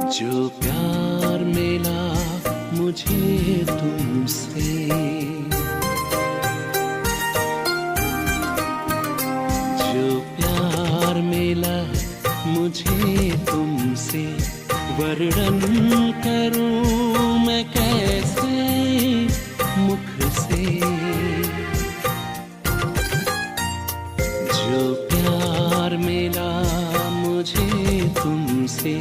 जो प्यार मिला मुझे तुमसे, जो प्यार मिला मुझे तुमसे, वर्णन करूं मैं कैसे मुख से। जो प्यार मिला मुझे तुमसे,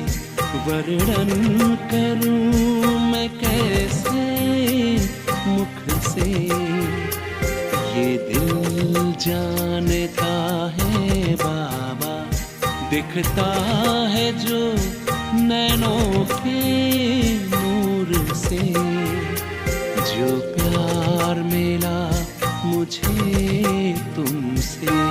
वर्णन करूं मैं कैसे मुख से। ये दिल जानता है बाबा, दिखता है जो नैनों के नूर से। जो प्यार मिला मुझे तुमसे,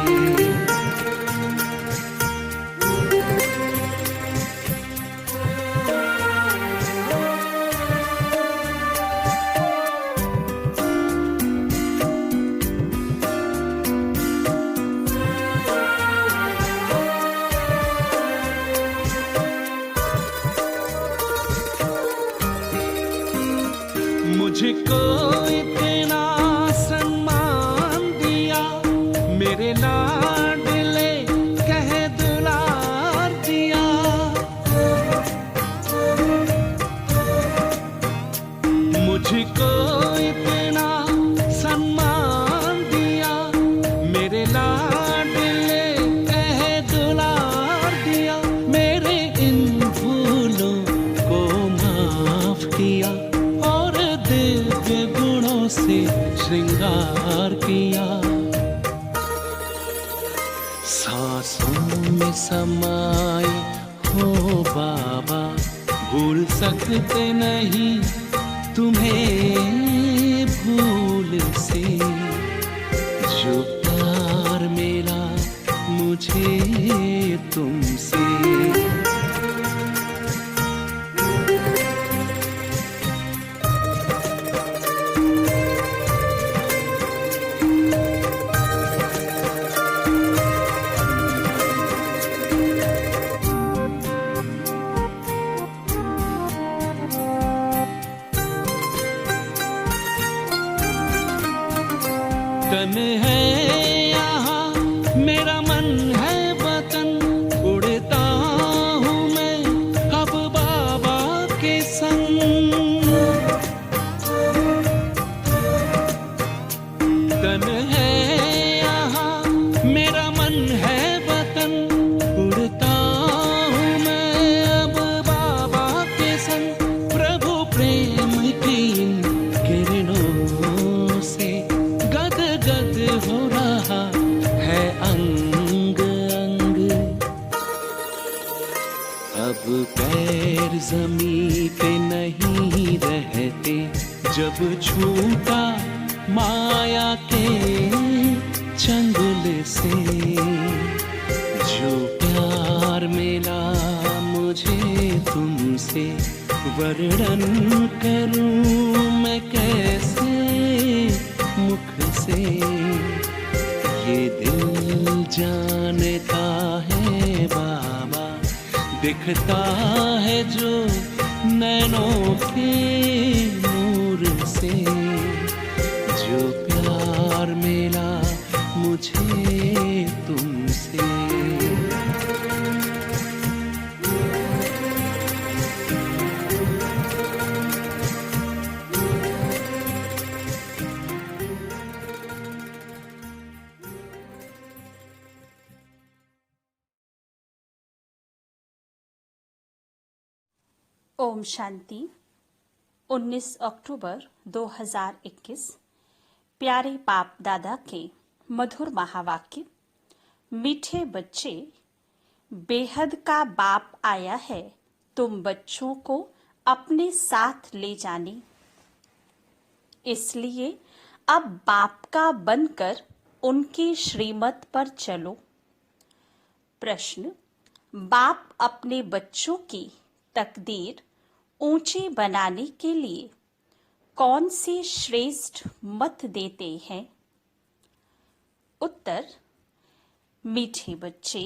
मुझको इतना सम्मान दिया, मेरे लाडले कह दुलार दिया। मुझको इतना सम्मान दिया, मेरे लाडले कह दुलार दिया। मेरे इन भूलों को माफ किया और दिव्य गुणों से श्रृंगार किया। सांसों में समाए हो बाबा, भूल सकते नहीं तुम्हें भूल से। जो प्यार मिला मुझे तुमसे, तन है यहाँ मेरा मन है वतन, उड़ता हूँ मैं अब बाबा के संग। तन है यहाँ मेरा मन है वतन, उड़ता हूँ मैं अब बाबा के संग। प्रभु प्रेम की इन किरणों से गद हो रहा है अंग अंग। अब पैर जमीन पे नहीं रहते, जब छूटा माया के चंगुल से। जो प्यार मिला मुझे तुमसे, वर्णन करूं मैं कैसे मुख से। ये दिल जानता है बाबा, दिखता है जो नैनों के नूर से। जो प्यार मिला मुझे तुमसे, ओम शांति। 19 अक्टूबर 2021 प्यारे बाप दादा के मधुर महावाक्य। मीठे बच्चे, बेहद का बाप आया है तुम बच्चों को अपने साथ ले जाने। इसलिए अब बाप का बनकर उनकी श्रीमत पर चलो। प्रश्न, बाप अपने बच्चों की तकदीर ऊंची बनाने के लिए कौन सी श्रेष्ठ मत देते हैं? उत्तर, मीठे बच्चे,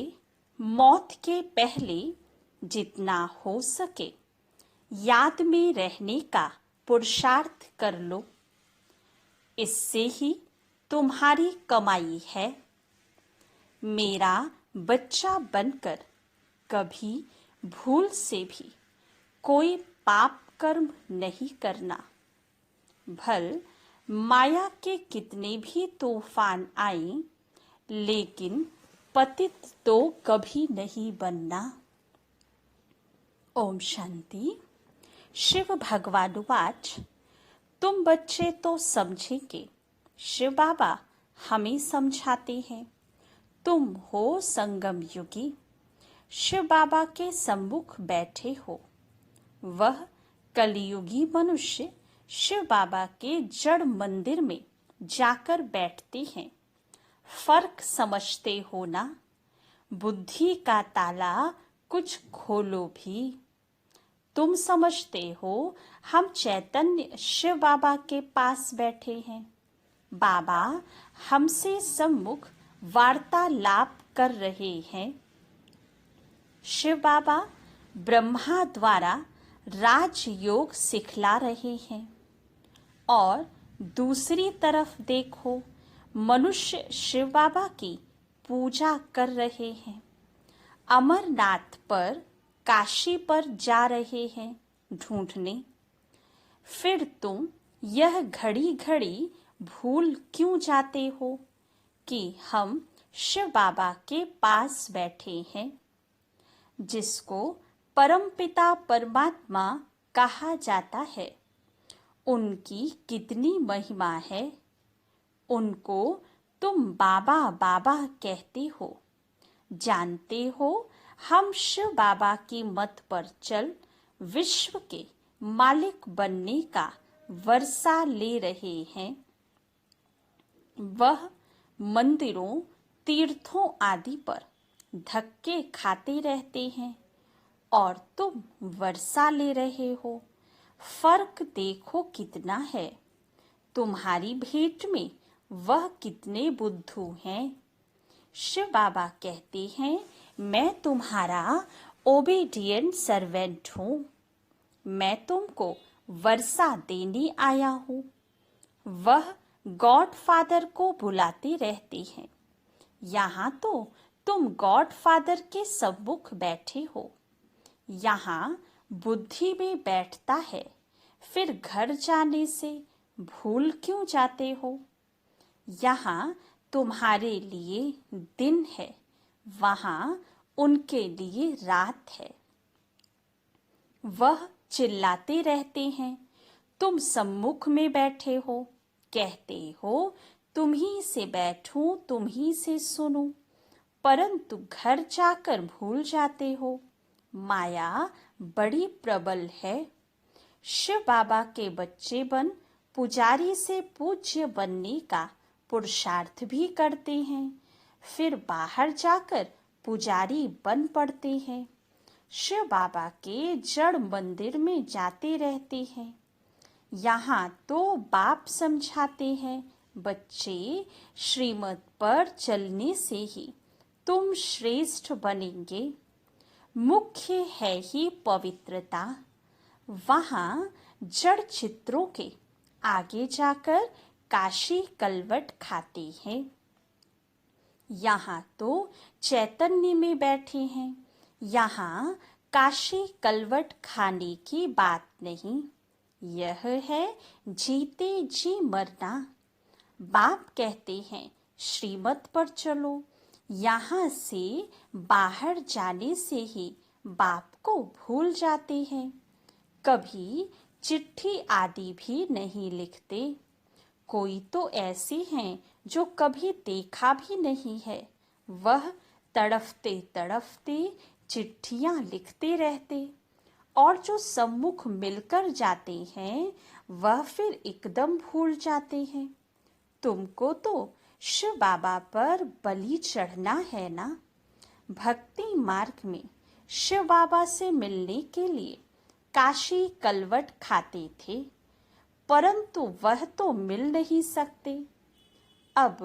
मौत के पहले जितना हो सके याद में रहने का पुरुषार्थ कर लो। इससे ही तुम्हारी कमाई है। मेरा बच्चा बनकर कभी भूल से भी कोई पाप कर्म नहीं करना। भल माया के कितने भी तूफान आए, लेकिन पतित तो कभी नहीं बनना। ओम शांति। शिव भगवानुवाच तुम बच्चे तो समझेंगे, शिव बाबा हमें समझाते हैं। तुम हो संगम युगी, शिव बाबा के सम्मुख बैठे हो। वह कलियुगी मनुष्य शिव बाबा के जड़ मंदिर में जाकर बैठते हैं। फर्क समझते हो ना? बुद्धि का ताला कुछ खोलो भी। तुम समझते हो हम चैतन्य शिव बाबा के पास बैठे हैं। बाबा हमसे सम्मुख वार्तालाप कर रहे हैं। शिव बाबा ब्रह्मा द्वारा राजयोग सिखला रहे हैं। और दूसरी तरफ देखो, मनुष्य शिव बाबा की पूजा कर रहे हैं। अमरनाथ पर, काशी पर जा रहे हैं ढूंढने। फिर तुम यह घड़ी घड़ी भूल क्यों जाते हो कि हम शिव बाबा के पास बैठे हैं? जिसको परमपिता परमात्मा कहा जाता है, उनकी कितनी महिमा है। उनको तुम बाबा बाबा कहते हो। जानते हो हम शिव बाबा की मत पर चल विश्व के मालिक बनने का वर्षा ले रहे हैं। वह मंदिरों, तीर्थों आदि पर धक्के खाते रहते हैं और तुम वर्षा ले रहे हो। फर्क देखो कितना है। तुम्हारी भेंट में वह कितने बुद्धू हैं। शिव बाबा कहते हैं, मैं तुम्हारा ओबीडिएंट सर्वेंट हूँ। मैं तुमको वर्षा देने आया हूँ। वह गॉड फादर को बुलाते रहते हैं। यहाँ तो तुम गॉड फादर के सम्मुख बैठे हो। यहाँ बुद्धि में बैठता है, फिर घर जाने से भूल क्यों जाते हो? यहाँ तुम्हारे लिए दिन है, वहाँ उनके लिए रात है। वह चिल्लाते रहते हैं, तुम सम्मुख में बैठे हो, कहते हो तुम ही से बैठूं, तुम ही से सुनूं, परंतु घर जाकर भूल जाते हो। माया बड़ी प्रबल है। शिव बाबा के बच्चे बन पुजारी से पूज्य बनने का पुरुषार्थ भी करते हैं, फिर बाहर जाकर पुजारी बन पड़ते हैं। शिव बाबा के जड़ मंदिर में जाते रहते हैं। यहाँ तो बाप समझाते हैं, बच्चे श्रीमत पर चलने से ही तुम श्रेष्ठ बनेंगे। मुख्य है ही पवित्रता। वहाँ जड़ चित्रों के आगे जाकर काशी कलवट खाते हैं। यहाँ तो चैतन्य में बैठे हैं। यहाँ काशी कलवट खाने की बात नहीं। यह है जीते जी मरना। बाप कहते हैं श्रीमत पर चलो। यहाँ से बाहर जाने से ही बाप को भूल जाते हैं। कभी चिट्ठी आदि भी नहीं लिखते। कोई तो ऐसे हैं जो कभी देखा भी नहीं है। वह तड़फते तड़फते चिट्ठियां लिखते रहते, और जो सम्मुख मिलकर जाते हैं वह फिर एकदम भूल जाते हैं। तुमको तो शिव बाबा पर बलि चढ़ना है ना। भक्ति मार्ग में शिव बाबा से मिलने के लिए काशी कलवट खाते थे, परंतु वह तो मिल नहीं सकते। अब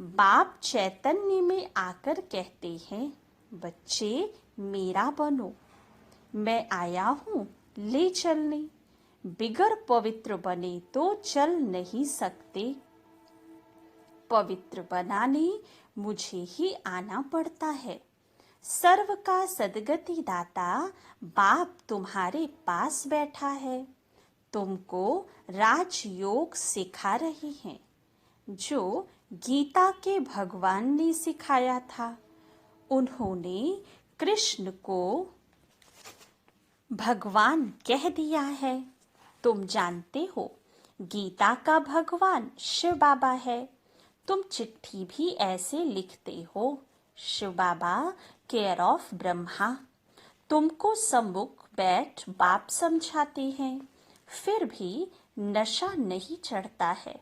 बाप चैतन्य में आकर कहते हैं, बच्चे मेरा बनो। मैं आया हूँ ले चलने। बिगर पवित्र बने तो चल नहीं सकते। पवित्र बनाने मुझे ही आना पड़ता है। सर्व का सद्गति दाता बाप तुम्हारे पास बैठा है। तुमको राजयोग सिखा रहे हैं, जो गीता के भगवान ने सिखाया था। उन्होंने कृष्ण को भगवान कह दिया है। तुम जानते हो, गीता का भगवान शिव बाबा है। तुम चिट्ठी भी ऐसे लिखते हो, शिव बाबा केयर ऑफ ब्रह्मा। तुमको सम्मुख बैठ बाप समझाते हैं, फिर भी नशा नहीं चढ़ता है।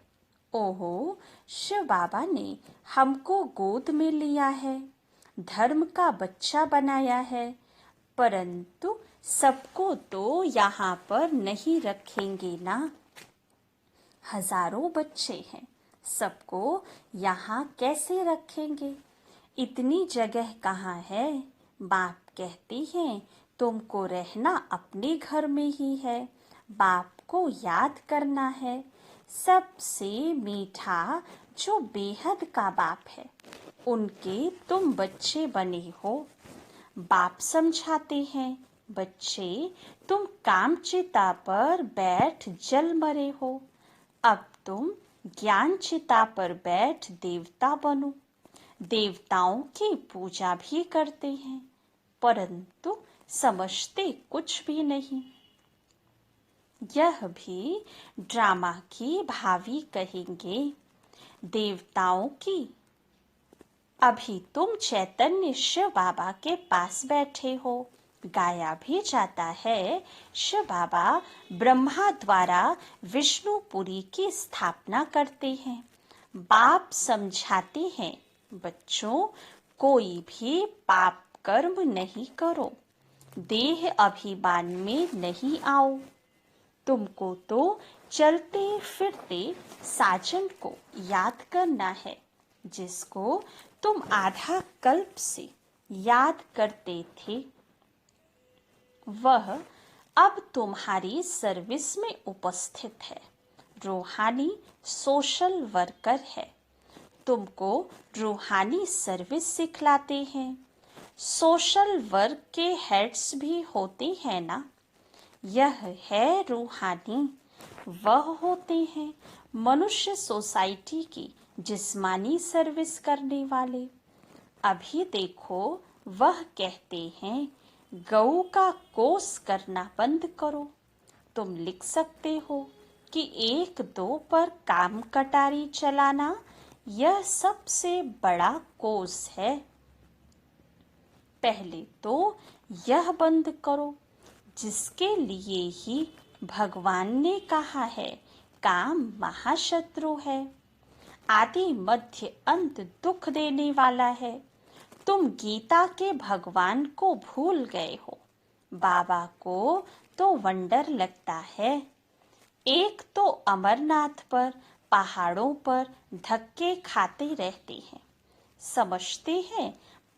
ओहो, शिव बाबा ने हमको गोद में लिया है, धर्म का बच्चा बनाया है, परंतु सबको तो यहाँ पर नहीं रखेंगे ना। हजारों बच्चे हैं, सबको यहाँ कैसे रखेंगे? इतनी जगह कहाँ है? बाप कहते हैं तुमको रहना अपने घर में ही है। बाप को याद करना है। सबसे मीठा जो बेहद का बाप है, उनके तुम बच्चे बने हो। बाप समझाते हैं, बच्चे तुम कामचिता पर बैठ जल मरे हो, अब तुम ज्ञान चिता पर बैठ देवता बनो। देवताओं की पूजा भी करते हैं, परंतु समझते कुछ भी नहीं। यह भी ड्रामा की भावी कहेंगे, देवताओं की। अभी तुम चैतन्य शिव बाबा के पास बैठे हो। गाया भी जाता है, शिव बाबा ब्रह्मा द्वारा विष्णुपुरी की स्थापना करते हैं। बाप समझाते हैं, बच्चों कोई भी पाप कर्म नहीं करो, देह अभिमान में नहीं आओ। तुमको तो चलते फिरते साजन को याद करना है, जिसको तुम आधा कल्प से याद करते थे। वह अब तुम्हारी सर्विस में उपस्थित है, रूहानी सोशल वर्कर है। तुमको रूहानी सर्विस सिखलाते हैं। सोशल वर्क के हेड्स भी होते हैं ना, यह है रूहानी। वह होते हैं मनुष्य सोसाइटी की जिस्मानी सर्विस करने वाले। अभी देखो, वह कहते हैं गऊ का कोस करना बंद करो। तुम लिख सकते हो कि 1-2 पर काम कटारी चलाना यह सबसे बड़ा कोस है। पहले तो यह बंद करो, जिसके लिए ही भगवान ने कहा है काम महाशत्रु है, आदि मध्य अंत दुख देने वाला है। तुम गीता के भगवान को भूल गए हो। बाबा को तो वंडर लगता है। एक तो अमरनाथ पर पहाड़ों पर धक्के खाते रहते हैं, समझते हैं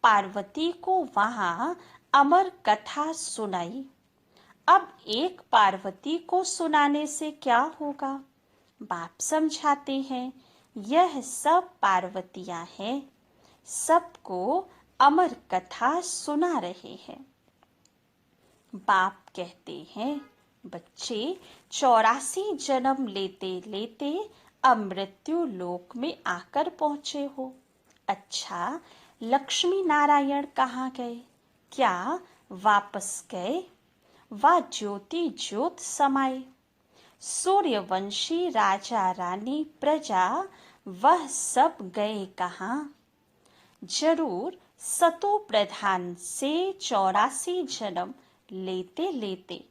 पार्वती को वहां अमर कथा सुनाई। अब एक पार्वती को सुनाने से क्या होगा? बाप समझाते हैं यह सब पार्वतियां हैं, सबको अमर कथा सुना रहे हैं। बाप कहते हैं बच्चे 84 जन्म लेते लेते अमृत्यु लोक में आकर पहुंचे हो। अच्छा, लक्ष्मी नारायण कहाँ गए? क्या वापस गए? वा ज्योति ज्योत समाये। सूर्यवंशी राजा रानी प्रजा वह सब गए कहाँ? जरूर सतो प्रधान से 84 जन्म लेते लेते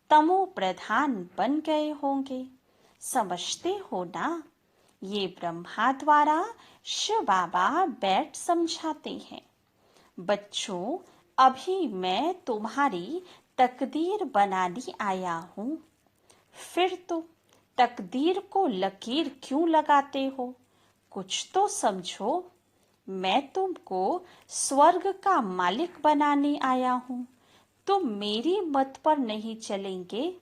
तमो प्रधान बन गए होंगे। समझते हो ना? ये ब्रह्मा द्वारा शिव बाबा बैठ समझाते हैं। बच्चों, अभी मैं तुम्हारी तकदीर बनाने आया हूँ। फिर तो तकदीर को लकीर क्यों लगाते हो? कुछ तो समझो। मैं तुमको स्वर्ग का मालिक बनाने आया हूँ। तुम मेरी मत पर नहीं चलेंगे?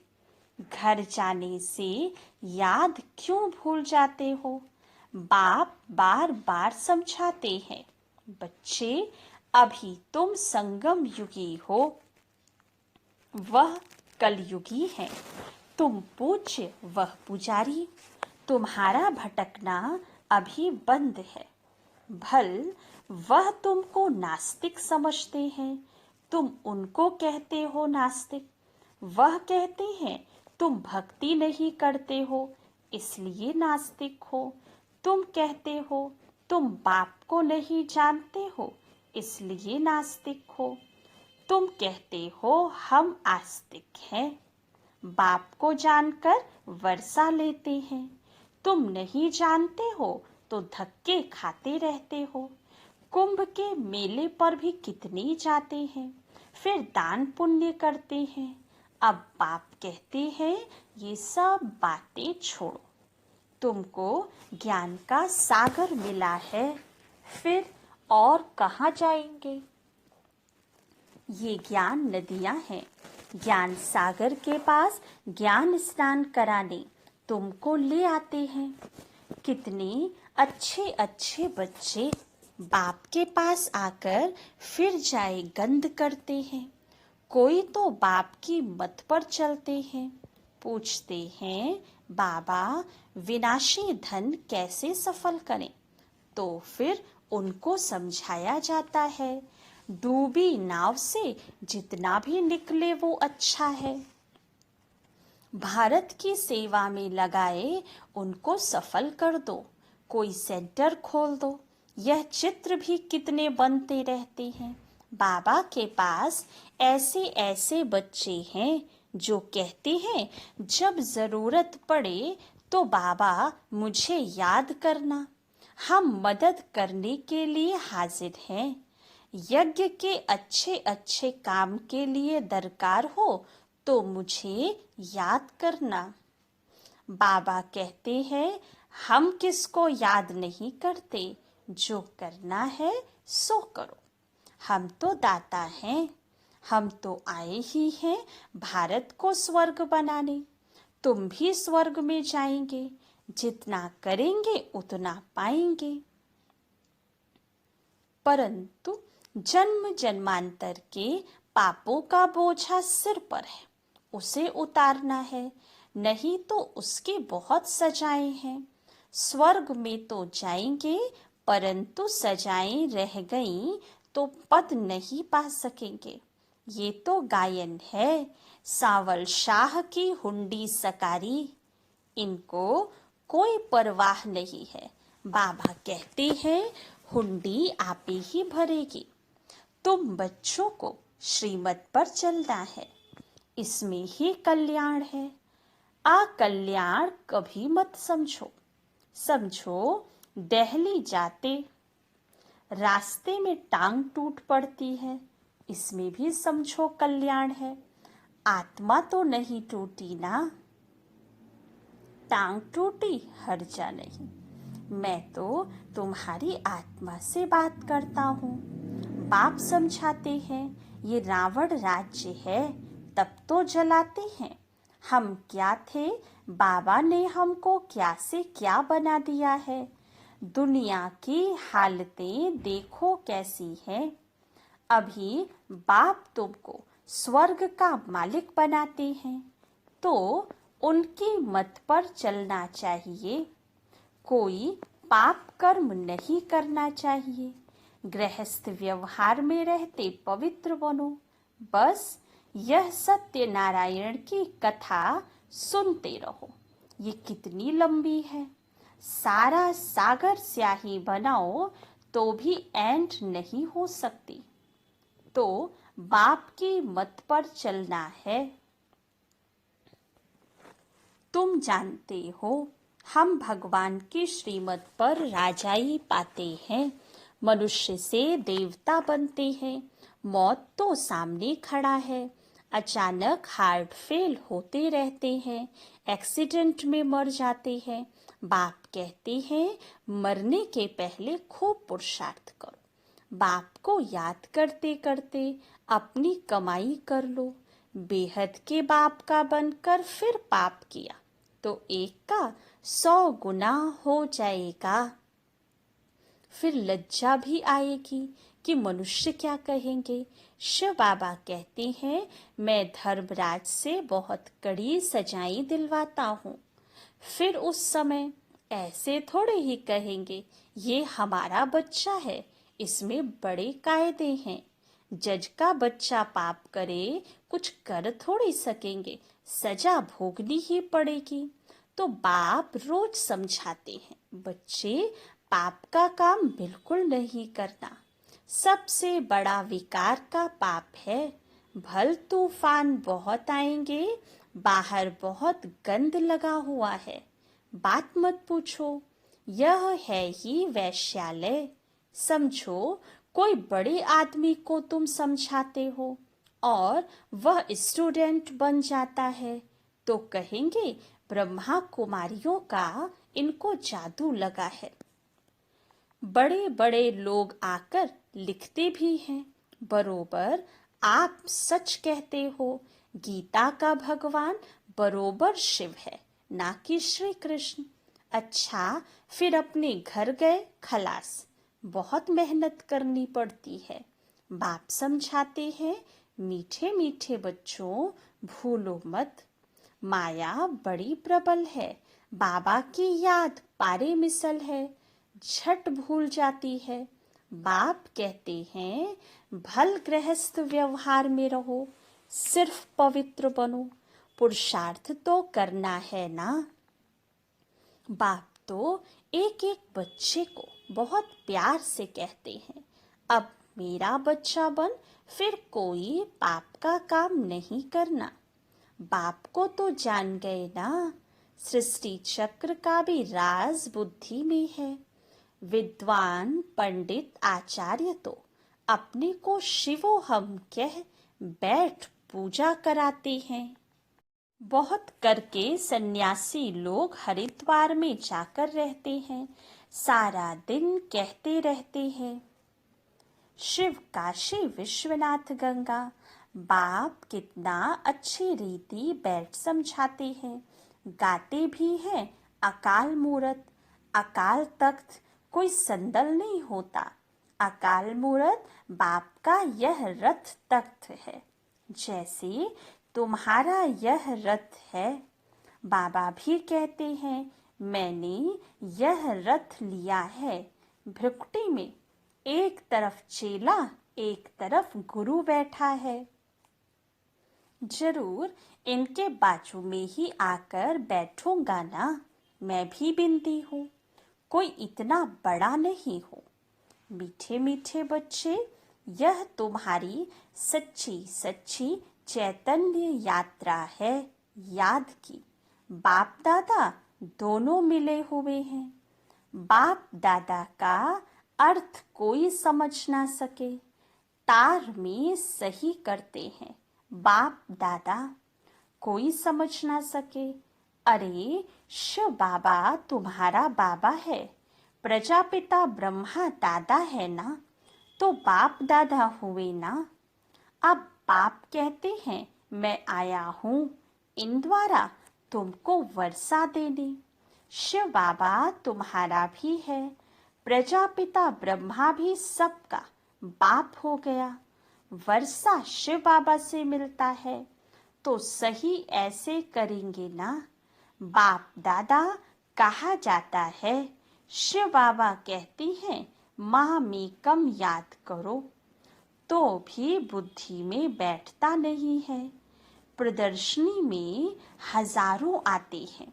घर जाने से याद क्यों भूल जाते हो? बाप बार बार समझाते हैं, बच्चे अभी तुम संगम युगी हो, वह कलयुगी है। तुम पूज्य, वह पुजारी। तुम्हारा भटकना अभी बंद है। भल वह तुमको नास्तिक समझते हैं, तुम उनको कहते हो नास्तिक। वह कहते हैं तुम भक्ति नहीं करते हो, इसलिए नास्तिक हो। तुम कहते हो तुम बाप को नहीं जानते हो, इसलिए नास्तिक हो। तुम कहते हो हम आस्तिक हैं, बाप को जानकर वर्षा लेते हैं। तुम नहीं जानते हो तो धक्के खाते रहते हो। कुंभ के मेले पर भी कितने जाते हैं, फिर दान पुण्य करते हैं। अब बाप कहते हैं ये सब बातें छोड़ो, तुमको ज्ञान का सागर मिला है, फिर और कहाँ जाएंगे? ये ज्ञान नदियां हैं। ज्ञान सागर के पास ज्ञान स्नान कराने तुमको ले आते हैं। कितने अच्छे अच्छे बच्चे बाप के पास आकर फिर जाए गंद करते हैं। कोई तो बाप की मत पर चलते हैं, पूछते हैं बाबा विनाशी धन कैसे सफल करें? तो फिर उनको समझाया जाता है डूबी नाव से जितना भी निकले वो अच्छा है। भारत की सेवा में लगाए उनको सफल कर दो, कोई सेंटर खोल दो। यह चित्र भी कितने बनते रहते हैं। बाबा के पास ऐसे ऐसे बच्चे हैं जो कहते हैं जब जरूरत पड़े तो बाबा मुझे याद करना, हम मदद करने के लिए हाजिर हैं। यज्ञ के अच्छे अच्छे काम के लिए दरकार हो तो मुझे याद करना। बाबा कहते हैं हम किसको याद नहीं करते, जो करना है सो करो। हम तो दाता हैं, हम तो आए ही हैं भारत को स्वर्ग बनाने। तुम भी स्वर्ग में जाएंगे, जितना करेंगे उतना पाएंगे। परंतु जन्म जन्मांतर के पापों का बोझा सिर पर है, उसे उतारना है, नहीं तो उसके बहुत सजाएं हैं। स्वर्ग में तो जाएंगे, परंतु सजाएं रह गईं तो पद नहीं पा सकेंगे। ये तो गायन है, सावल शाह की हुंडी सकारी, इनको कोई परवाह नहीं है। बाबा कहते हैं हुंडी आपे ही भरेगी। तुम बच्चों को श्रीमत पर चलना है, इसमें ही कल्याण है। अकल्याण कभी मत समझो। समझो दिल्ली जाते रास्ते में टांग टूट पड़ती है, इसमें भी समझो कल्याण है। आत्मा तो नहीं टूटी ना, टांग टूटी हर्जा नहीं। मैं तो तुम्हारी आत्मा से बात करता हूँ। बाप समझाते हैं ये रावण राज्य है, तब तो जलाते हैं। हम क्या थे, बाबा ने हमको क्या से क्या बना दिया है। दुनिया की हालतें देखो कैसी हैं। अभी बाप तुमको स्वर्ग का मालिक बनाते हैं, तो उनकी मत पर चलना चाहिए। कोई पाप कर्म नहीं करना चाहिए। गृहस्थ व्यवहार में रहते पवित्र बनो। बस यह सत्य नारायण की कथा सुनते रहो। ये कितनी लंबी है, सारा सागर स्याही बनाओ तो भी एंड नहीं हो सकती। तो बाप की मत पर चलना है। तुम जानते हो हम भगवान की श्रीमत पर राजाई पाते हैं, मनुष्य से देवता बनते हैं। मौत तो सामने खड़ा है, अचानक हार्ट फेल होते रहते हैं, एक्सीडेंट में मर जाते हैं। बाप कहते हैं मरने के पहले खूब पुरुषार्थ करो। बाप को याद करते करते अपनी कमाई कर लो। बेहद के बाप का बनकर फिर पाप किया तो एक का 100 गुना हो जाएगा। फिर लज्जा भी आएगी कि मनुष्य क्या कहेंगे। शिव बाबा कहते हैं, मैं धर्मराज से बहुत कड़ी सजाएं दिलवाता हूँ। फिर उस समय ऐसे थोड़े ही कहेंगे, ये हमारा बच्चा है, इसमें बड़े कायदे हैं। जज का बच्चा पाप करे, कुछ कर थोड़ी सकेंगे, सजा भोगनी ही पड़ेगी। तो बाप रोज समझाते हैं, बच्चे पाप का काम बिल्कुल नहीं करना। सबसे बड़ा विकार का पाप है। भल तूफान बहुत आएंगे, बाहर बहुत गंद लगा हुआ है, बात मत पूछो, यह है ही वैश्यालय। समझो, कोई बड़े आदमी को तुम समझाते हो और वह स्टूडेंट बन जाता है तो कहेंगे ब्रह्मा कुमारियों का इनको जादू लगा है। बड़े बड़े लोग आकर लिखते भी हैं, बरोबर आप सच कहते हो। गीता का भगवान बरोबर शिव है, ना कि श्री कृष्ण। अच्छा, फिर अपने घर गए खलास, बहुत मेहनत करनी पड़ती है। बाप समझाते हैं, मीठे मीठे बच्चों भूलो मत, माया बड़ी प्रबल है। बाबा की याद पारे मिसल है, झट भूल जाती है। बाप कहते हैं, भल गृहस्थ व्यवहार में रहो, सिर्फ पवित्र बनो, पुरुषार्थ तो करना है ना। बाप तो एक एक बच्चे को बहुत प्यार से कहते हैं, अब मेरा बच्चा बन, फिर कोई पाप का काम नहीं करना। बाप को तो जान गए ना, सृष्टि चक्र का भी राज बुद्धि में है। विद्वान पंडित आचार्य तो अपने को शिवो हम कह बैठ पूजा कराते हैं। बहुत करके सन्यासी लोग हरिद्वार में जाकर रहते हैं, सारा दिन कहते रहते हैं, शिव काशी विश्वनाथ गंगा। बाप कितना अच्छी रीति बैठ समझाते हैं, गाते भी हैं, अकाल मूरत, अकाल तख्त कोई संदल नहीं होता। अकाल मूरत बाप का यह रथ तख्त है, जैसे तुम्हारा यह रथ है। बाबा भी कहते हैं, मैंने यह रथ लिया है। भ्रुकुटी में एक तरफ चेला, एक तरफ गुरु बैठा है। जरूर इनके बाजू में ही आकर बैठूंगा ना, मैं भी बिंदी हूँ, कोई इतना बड़ा नहीं हूँ। मीठे मीठे बच्चे, यह तुम्हारी सच्ची सच्ची चैतन्य यात्रा है याद की। बाप दादा दोनों मिले हुए हैं। बाप दादा का अर्थ कोई समझ ना सके, तार में सही करते हैं बाप दादा, कोई समझ ना सके। अरे शिव बाबा तुम्हारा बाबा है, प्रजापिता ब्रह्मा दादा है ना, तो बाप दादा हुए ना। अब बाप कहते हैं, मैं आया हूँ इन द्वारा तुमको वर्षा देने। शिव बाबा तुम्हारा भी है, प्रजापिता ब्रह्मा भी सबका बाप हो गया। वर्षा शिव बाबा से मिलता है तो सही ऐसे करेंगे ना। बाप दादा कहा जाता है, शिव बाबा कहती हैं, महामेकम याद करो, तो भी बुद्धि में बैठता नहीं है। प्रदर्शनी में हजारों आते हैं,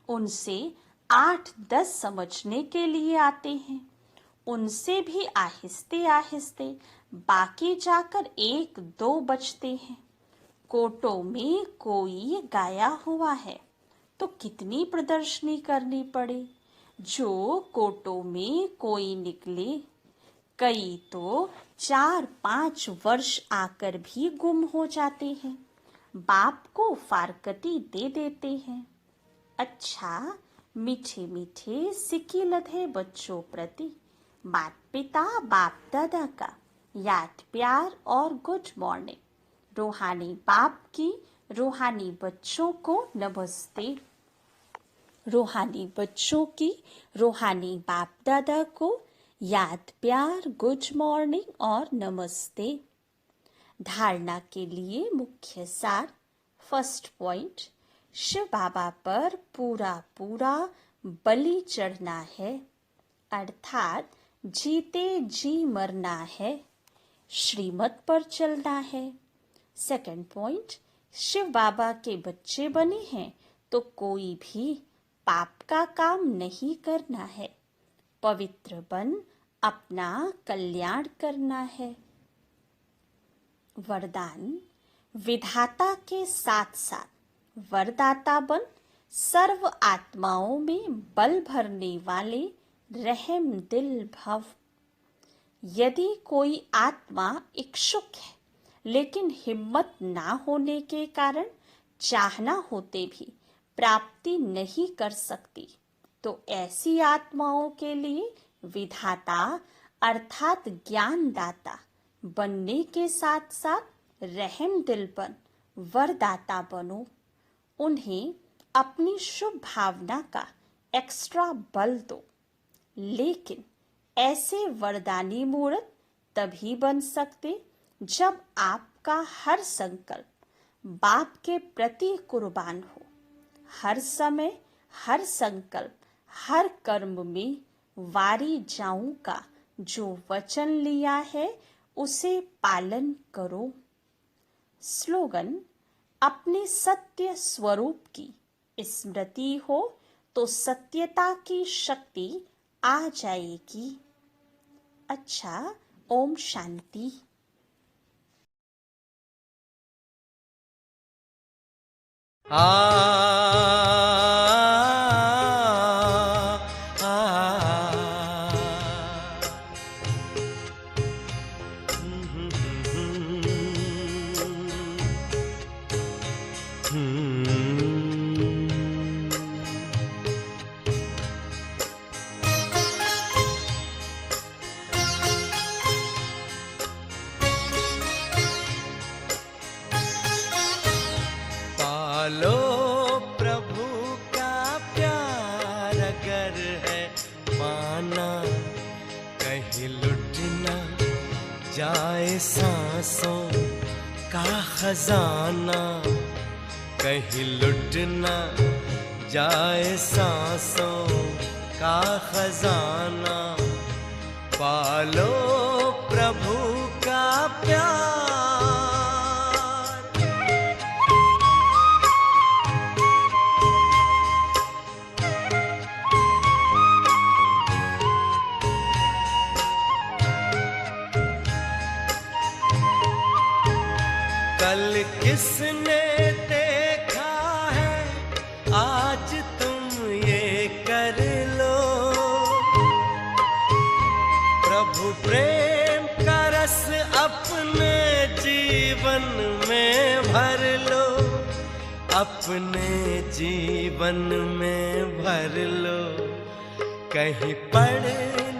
उनसे 8-10 समझने के लिए आते हैं, उनसे भी आहिस्ते आहिस्ते बाकी जाकर 1-2 बचते हैं। कोटों में कोई गाया हुआ है तो कितनी प्रदर्शनी करनी पड़े, जो कोटों में कोई निकले। कई तो 4-5 वर्ष आकर भी गुम हो जाते हैं, बाप को फारकती दे देते हैं। अच्छा, मीठे मीठे सिक्की लधे बच्चों प्रति माता पिता बाप दादा का याद प्यार और गुड मॉर्निंग। रूहानी बाप की रूहानी बच्चों को नमस्ते। रूहानी बच्चों की रूहानी बाप दादा को याद प्यार गुड मॉर्निंग और नमस्ते। धारणा के लिए मुख्य सार। फर्स्ट पॉइंट, शिव बाबा पर पूरा पूरा बलि चढ़ना है, अर्थात जीते जी मरना है, श्रीमत पर चलना है। सेकंड पॉइंट, शिव बाबा के बच्चे बने हैं तो कोई भी पाप का काम नहीं करना है, पवित्र बन अपना कल्याण करना है। वरदान, विधाता के साथ साथ वरदाता बन सर्व आत्माओं में बल भरने वाले रहम दिल भव। यदि कोई आत्मा इच्छुक है लेकिन हिम्मत ना होने के कारण चाहना होते भी प्राप्ति नहीं कर सकती, तो ऐसी आत्माओं के लिए विधाता अर्थात ज्ञानदाता बनने के साथ साथ रहम दिल बन वरदाता बनो। उन्हें अपनी शुभ भावना का एक्स्ट्रा बल दो। लेकिन ऐसे वरदानी मूर्त तभी बन सकते जब आपका हर संकल्प बाप के प्रति कुर्बान हो। हर समय, हर संकल्प, हर कर्म में वारी जाऊं का जो वचन लिया है उसे पालन करो। स्लोगन, अपने सत्य स्वरूप की स्मृति हो तो सत्यता की शक्ति आ जाएगी। अच्छा, ओम शांति। पालो प्रभु का प्यार अगर है पाना, कहीं लुट ना जाए सांसों का खजाना, कहीं लुट ना जाए सांसों का खजाना। पालो प्रभु का प्यार। कल किसने देखा है, आज तुम ये कर लो। प्रभु प्रेम का रस अपने जीवन में भर लो, अपने जीवन में भर लो। कहीं पड़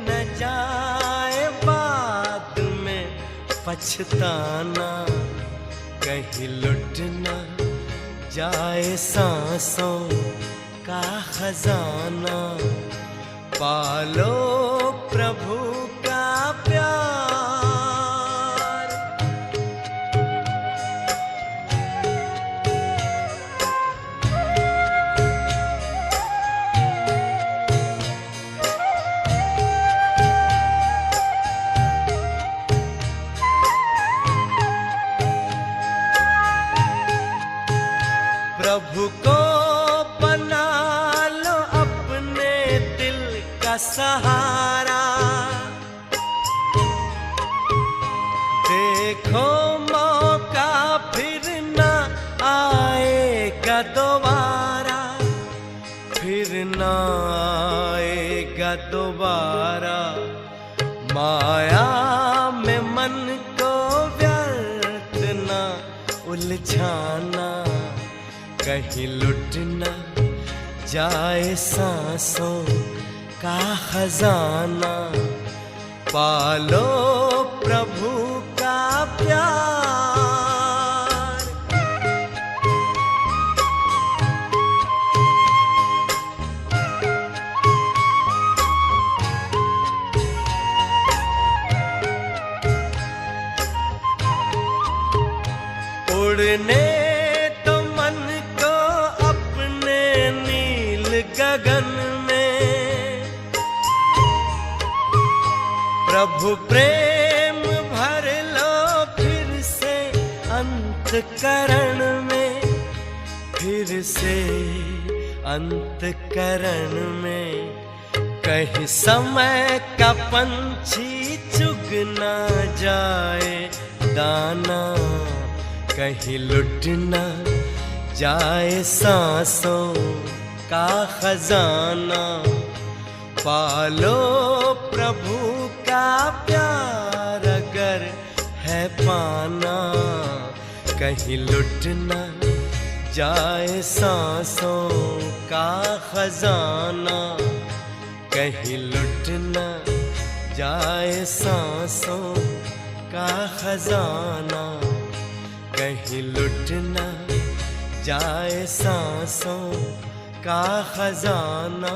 न जाए बाद में पछताना, कहीं लुट न जाए सांसों का खजाना। पालो प्रभु का प्यार। प्रभु को बना लो अपने दिल का सहारा। देखो मौका फिर न आएगा दोबारा, फिर न आएगा दोबारा। माया में मन को व्यर्थ न उलझाना, कहीं लुट न जाए सांसों का खजाना। पालो प्रभु का प्यार। उड़ने तो मन को अपने नील गगन में, प्रभु प्रेम भर लो फिर से अंतकरण में, फिर से अंतकरण में। कहीं समय का पंछी चुग ना जाए दाना, कहीं लुट ना जाए सांसों का खजाना। पालो प्रभु का प्यार अगर है पाना, कहीं लुट ना जाए सांसों का खजाना, कहीं लुट ना जाए सांसों का खजाना, कहीं लुट ना जाए सांसों का खजाना।